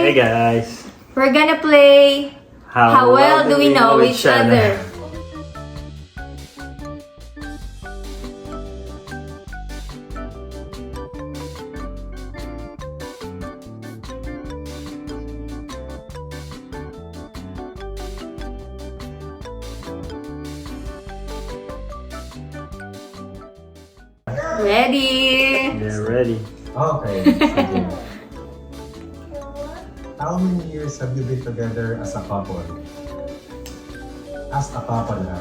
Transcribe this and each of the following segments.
Hey guys! We're gonna play How Well Do We Know Each Other? Ready? They're ready. Okay. Sige. How many years have you been together as a couple? As a couple, ha?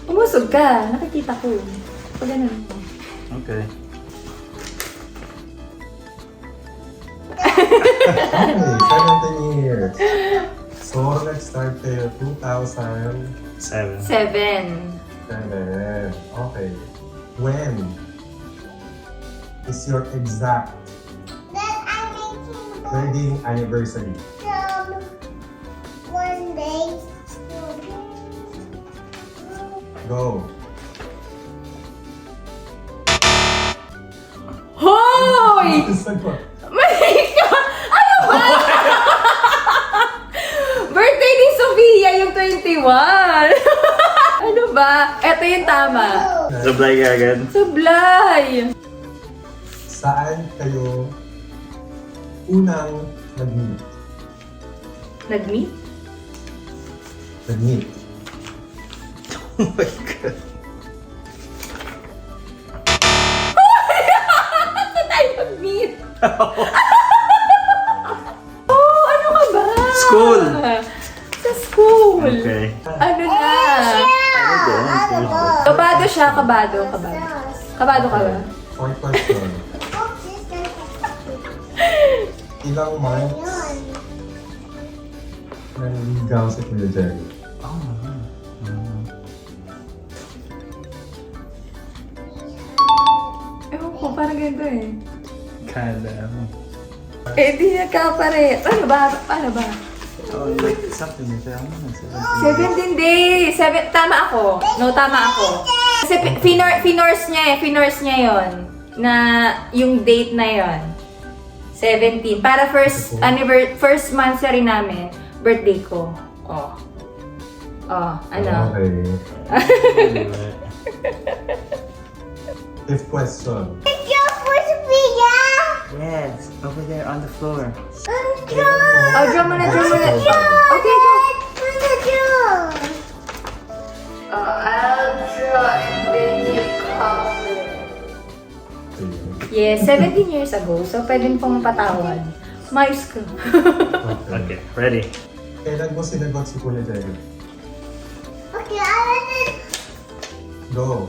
Umusog ka. Nakikita ko. Pag ganun mo. Okay. Okay, 17 years. So, let's start to 2007. 7. Okay. When is your exact wedding anniversary? One day. Go. Hoy! Sagot. Malika! Ano ba? Birthday ni Sofia yung 21. Ano ba? Ito yung tama. Sablay ka agad. Sablay! Saan kayo unang nag-meet? Nag-meet? Nag-meet. Oh my God. Saan tayo nag-meet? Oh, ano ka ba? School! Sa school. Okay. Ano na? Ano din? Kabado siya, kabado. Kabado ka ba? Fourth question. Ilang months naligaw si Kuya Jerry? Oh, Ewan ko, parang ganito eh. Kala mo. Eh, di nagkapare. Paano ba? Paano ba? Oh, like something like that. 17 days. Tama ako. No, tama ako. Kasi finors niya eh. Finors niya yon na yung date na yon 17. Para first monthsary namin, birthday ko. Oh. Oh, ano? Okay. Fifth question. It's your first video. Yes, over there on the floor. Oh, draw mo na, draw mo na. Okay, go. I'll draw and then you color. Yes, 17 years ago. So, pwede pong patawad. Mais ko. Okay, ready? Kailan mo sinagot si Kuya Jerry? Okay, I want it. Go.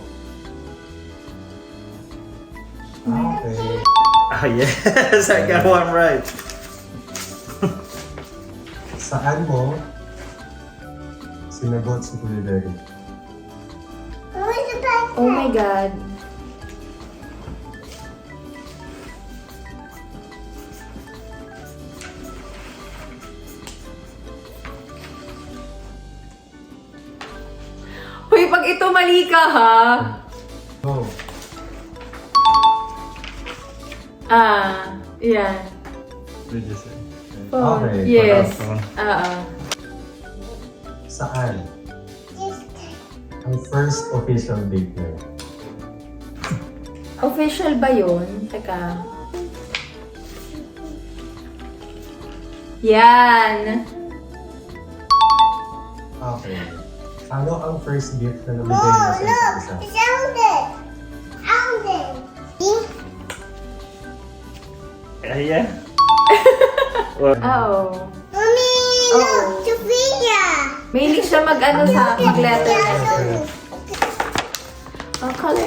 Okay. Ah, yes, I got one right. Saan mo sinagot si Kuya Jerry? I want the back. Oh my God. Hoy, pag ito mali ka ha. Go. Yan. What did you say? Phone. Okay, Yes. phone. Saan ang first official date mo? Official ba yun? Teka. Yan. Okay. Ano ang first gift na nabigay Oh, mo sa isa't look. isa? It's Alden. Alden. Yeah? What? Oo. Mommy, Oh. look. Sophia. Mahilig siya mag-letter. Okay. Oh, color.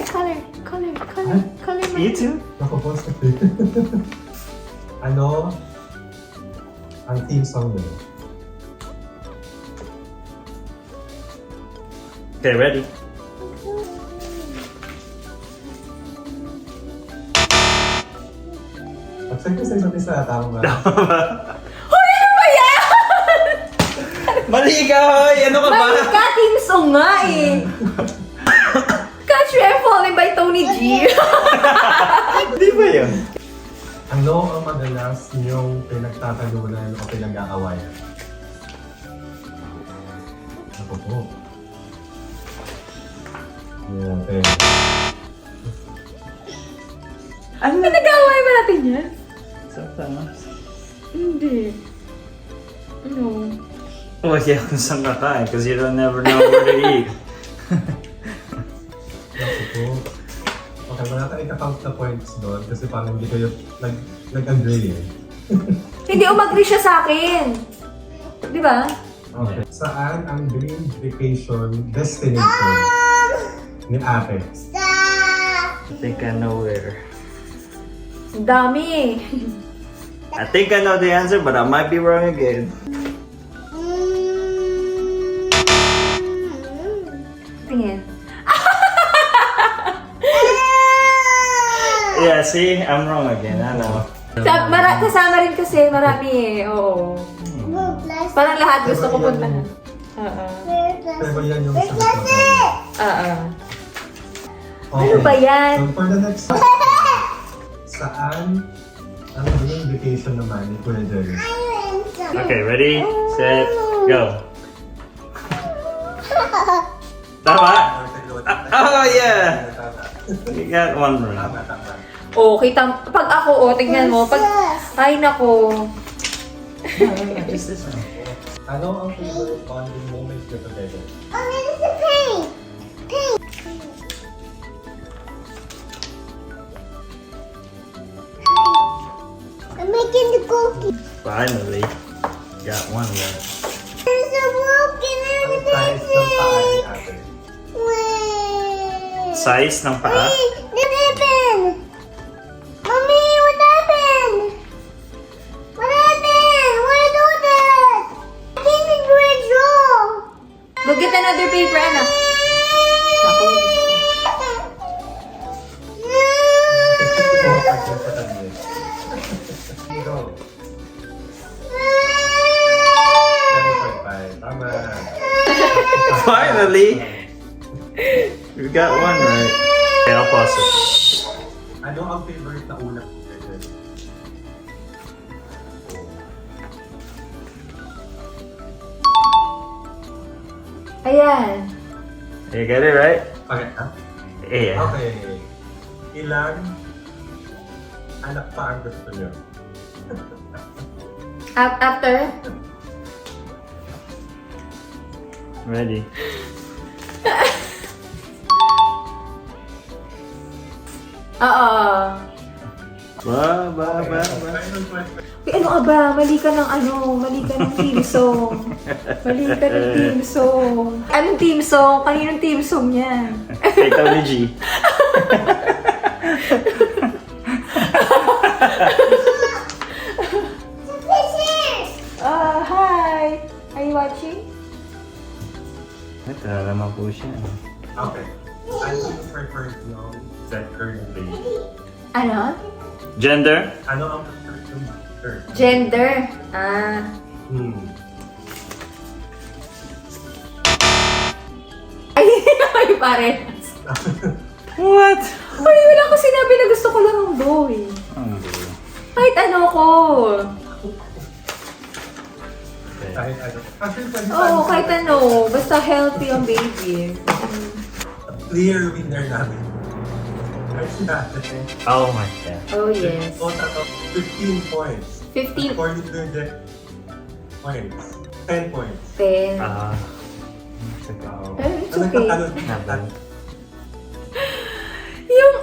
You too? Nakapost na Ano ang theme song mo? Okay, ready? Pag-check ko sa isa't isa, tama ba? Mali ka, hoy! Ano ka ba? Mali ka, team song nga eh. Catch Me I'm Falling by Tony G. Ano ang madalas niyong pinagtatalunan o pinag-aawayan? Ako po. Okay. Ano na nag-aaway ba natin yan? Sometimes. Hindi. No. Well, yeah, kung saan kakain, because you don't never know where to eat. Ako po. Okay, wala tayong ika-count na points doon kasi parang hindi kayo nag-agree eh. Hindi, umagri siya sa akin. Di ba? Okay. Saan ang dream vacation destination ni ate? I think I know where. Ang dami. I think I know the answer, but I might be wrong again. Tingin. Yeah, see? I'm wrong again. I know. Kasama rin kasi marami eh. Oo. Parang lahat gusto ko puntahan. Oo. Pero yan yung sagot natin. Oo. Okay. Ano ba yan? So for the next saan ang dream vacation naman ni Kuya Jerry? Okay, ready, set, go. Tama? Oh, yeah! You got one right. Tama, tama. Oh, kita, pag ako, tingnan mo, pag, ay nako. Just this one. Ano ang favorite bonding moment niyo together? I'm making the cookie. Finally, got one right. There's a broken Ang size ng paa ni ate. Wait. Size ng paa? Wait, what happened? Mommy, what happened? What happened? Why do that? I think the grid's wrong. Go get another paper, anak. Nako. Four parts yung patabi. Go. 7.5. Tama. Finally! We got one right. Okay, I'll pause it. Ano ang favorite na ulap mo, Kuya Jerry? Ayan. You get it right? Okay, ha? Yeah. Okay. Ilan anak pa ang gusto niyo? After? Ready. Oo. Ba, ba, ba, ba. Uy, ano ka ba? Mali ka ng team song. Mali ka ng team song. Anong team song? Kaninong team song niya? Kay Tony G. Hi! Are you watching? Ito, naman po siya. Okay. Ano yung preferred yung set currently? Ano? Gender? Ano ang preferred yung currently? Gender. Ah. Ay, ay pare. What? Uy, wala ko sinabi na gusto ko lang ng boy. Kahit ano ko. Kahit ano. Actually, pwede Oo, kahit ano. Basta healthy ang baby. clear winner namin. Kasi natin. Oh my god. Oh, yes. Total of 15 points. 15. According to the points. 10 points. 10. It's okay.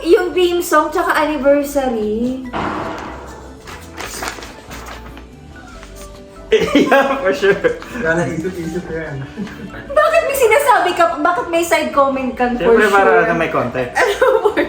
Yung theme song tsaka anniversary. Yeah, for sure. Kaya naisip-isip ko yan. Bakit may sinasabi ka? Bakit may side comment kang for Siyempre sure? para may context. Ano for